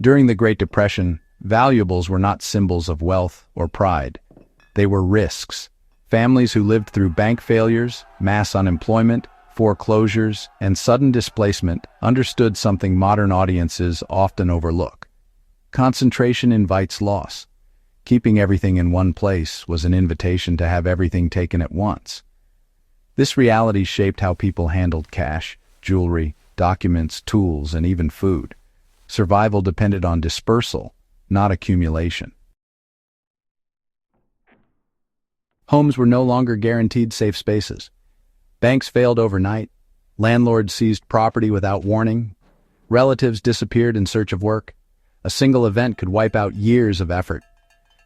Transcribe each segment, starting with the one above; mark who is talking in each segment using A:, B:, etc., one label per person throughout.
A: During the Great Depression, valuables were not symbols of wealth or pride. They were risks. Families who lived through bank failures, mass unemployment, foreclosures, and sudden displacement understood something modern audiences often overlook. Concentration invites loss. Keeping everything in one place was an invitation to have everything taken at once. This reality shaped how people handled cash, jewelry, documents, tools, and even food. Survival depended on dispersal, not accumulation. Homes were no longer guaranteed safe spaces. Banks failed overnight. Landlords seized property without warning. Relatives disappeared in search of work. A single event could wipe out years of effort.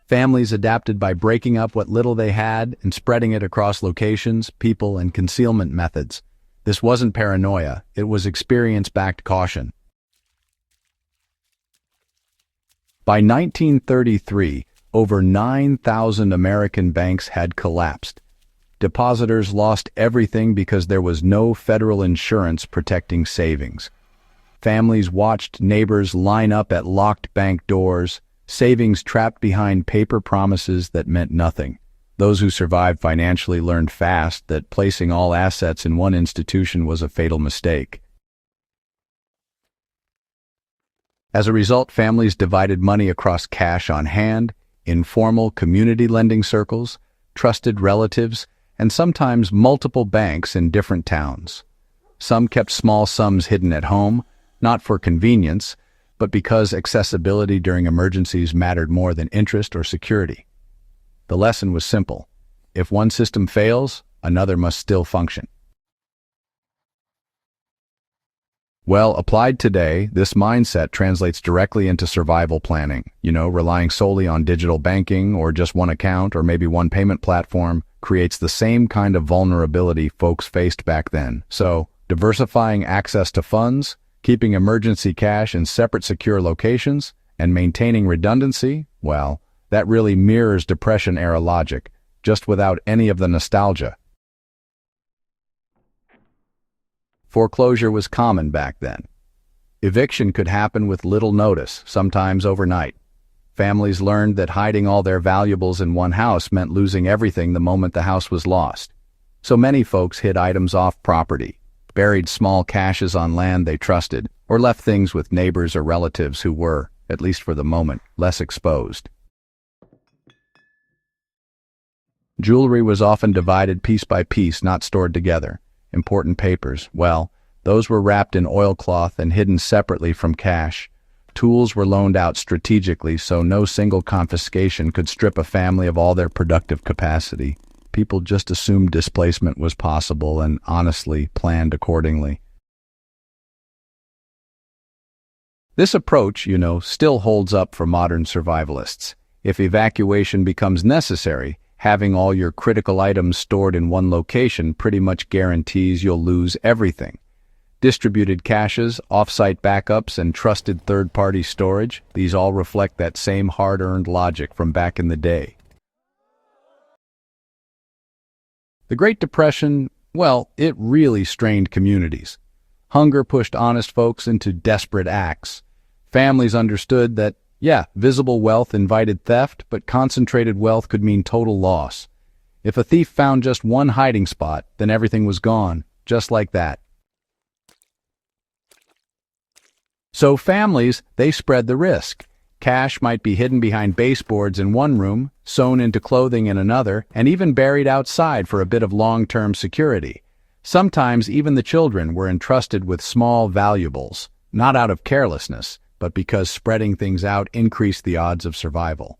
A: Families adapted by breaking up what little they had and spreading it across locations, people, and concealment methods. This wasn't paranoia, it was experience-backed caution. By 1933, over 9,000 American banks had collapsed. Depositors lost everything because there was no federal insurance protecting savings. Families watched neighbors line up at locked bank doors, savings trapped behind paper promises that meant nothing. Those who survived financially learned fast that placing all assets in one institution was a fatal mistake. As a result, families divided money across cash on hand, informal community lending circles, trusted relatives, and sometimes multiple banks in different towns. Some kept small sums hidden at home, not for convenience, but because accessibility during emergencies mattered more than interest or security. The lesson was simple. If one system fails, another must still function. Well, applied today, this mindset translates directly into survival planning. Relying solely on digital banking or just one account or maybe one payment platform creates the same kind of vulnerability folks faced back then. So, diversifying access to funds, keeping emergency cash in separate secure locations, and maintaining redundancy, well, that really mirrors Depression-era logic, just without any of the nostalgia. Foreclosure was common back then. Eviction could happen with little notice, sometimes overnight. Families learned that hiding all their valuables in one house meant losing everything the moment the house was lost. So many folks hid items off property, buried small caches on land they trusted, or left things with neighbors or relatives who were, at least for the moment, less exposed. Jewelry was often divided piece by piece, not stored together. Important papers, well, those were wrapped in oilcloth and hidden separately from cash. Tools were loaned out strategically so no single confiscation could strip a family of all their productive capacity. People just assumed displacement was possible and honestly planned accordingly. This approach, still holds up for modern survivalists. If evacuation becomes necessary, having all your critical items stored in one location pretty much guarantees you'll lose everything. Distributed caches, off-site backups, and trusted third-party storage, these all reflect that same hard-earned logic from back in the day. The Great Depression, well, it really strained communities. Hunger pushed honest folks into desperate acts. Families understood that visible wealth invited theft, but concentrated wealth could mean total loss. If a thief found just one hiding spot, then everything was gone, just like that. So families, they spread the risk. Cash might be hidden behind baseboards in one room, sewn into clothing in another, and even buried outside for a bit of long-term security. Sometimes even the children were entrusted with small valuables, not out of carelessness, but because spreading things out increased the odds of survival.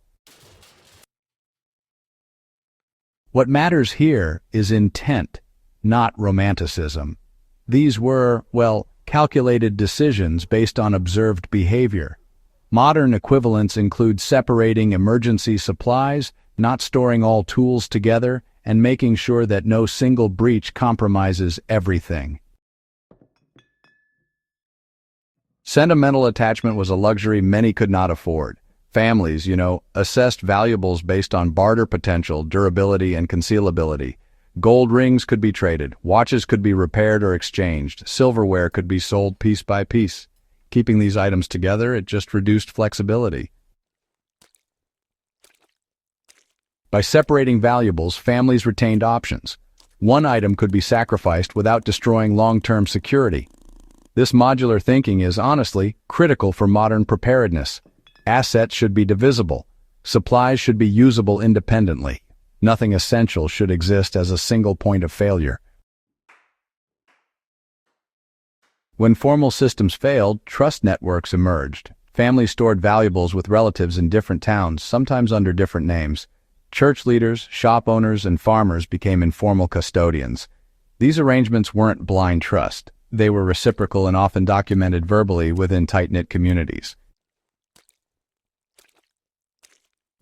A: What matters here is intent, not romanticism. These were, calculated decisions based on observed behavior. Modern equivalents include separating emergency supplies, not storing all tools together, and making sure that no single breach compromises everything. Sentimental attachment was a luxury many could not afford. Families, assessed valuables based on barter potential, durability, and concealability. Gold rings could be traded, watches could be repaired or exchanged, silverware could be sold piece by piece. Keeping these items together, it just reduced flexibility. By separating valuables, families retained options. One item could be sacrificed without destroying long-term security. This modular thinking is, honestly, critical for modern preparedness. Assets should be divisible. Supplies should be usable independently. Nothing essential should exist as a single point of failure. When formal systems failed, trust networks emerged. Families stored valuables with relatives in different towns, sometimes under different names. Church leaders, shop owners, and farmers became informal custodians. These arrangements weren't blind trust. They were reciprocal and often documented verbally within tight-knit communities.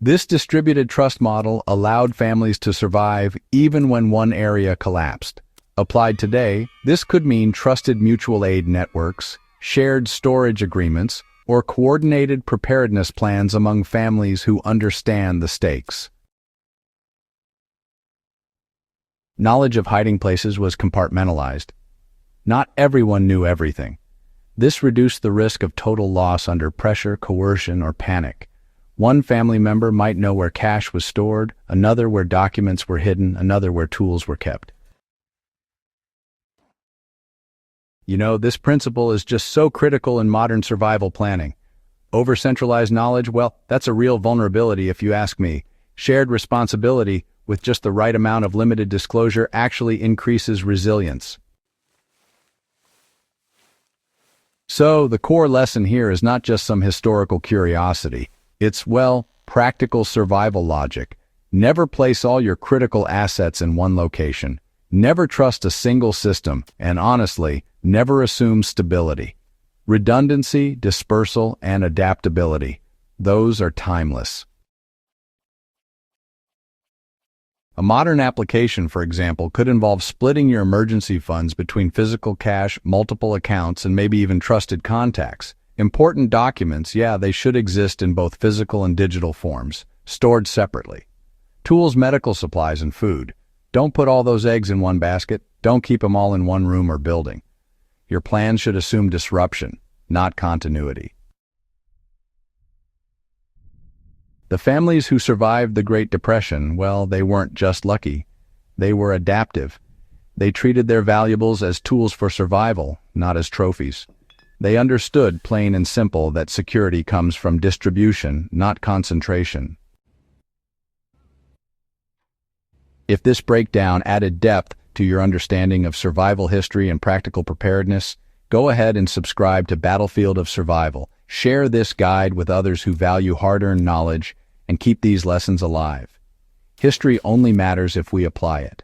A: This distributed trust model allowed families to survive even when one area collapsed. Applied today, this could mean trusted mutual aid networks, shared storage agreements, or coordinated preparedness plans among families who understand the stakes. Knowledge of hiding places was compartmentalized. Not everyone knew everything. This reduced the risk of total loss under pressure, coercion, or panic. One family member might know where cash was stored, another where documents were hidden, another where tools were kept. This principle is just so critical in modern survival planning. Over-centralized knowledge, well, that's a real vulnerability if you ask me. Shared responsibility, with just the right amount of limited disclosure, actually increases resilience. So, the core lesson here is not just some historical curiosity. It's, practical survival logic. Never place all your critical assets in one location. Never trust a single system, and honestly, never assume stability. Redundancy, dispersal, and adaptability. Those are timeless. A modern application, for example, could involve splitting your emergency funds between physical cash, multiple accounts, and maybe even trusted contacts. Important documents, they should exist in both physical and digital forms, stored separately. Tools, medical supplies, and food. Don't put all those eggs in one basket. Don't keep them all in one room or building. Your plan should assume disruption, not continuity. The families who survived the Great Depression, they weren't just lucky. They were adaptive. They treated their valuables as tools for survival, not as trophies. They understood, plain and simple, that security comes from distribution, not concentration. If this breakdown added depth to your understanding of survival history and practical preparedness, go ahead and subscribe to Battlefield of Survival. Share this guide with others who value hard-earned knowledge and keep these lessons alive. History only matters if we apply it.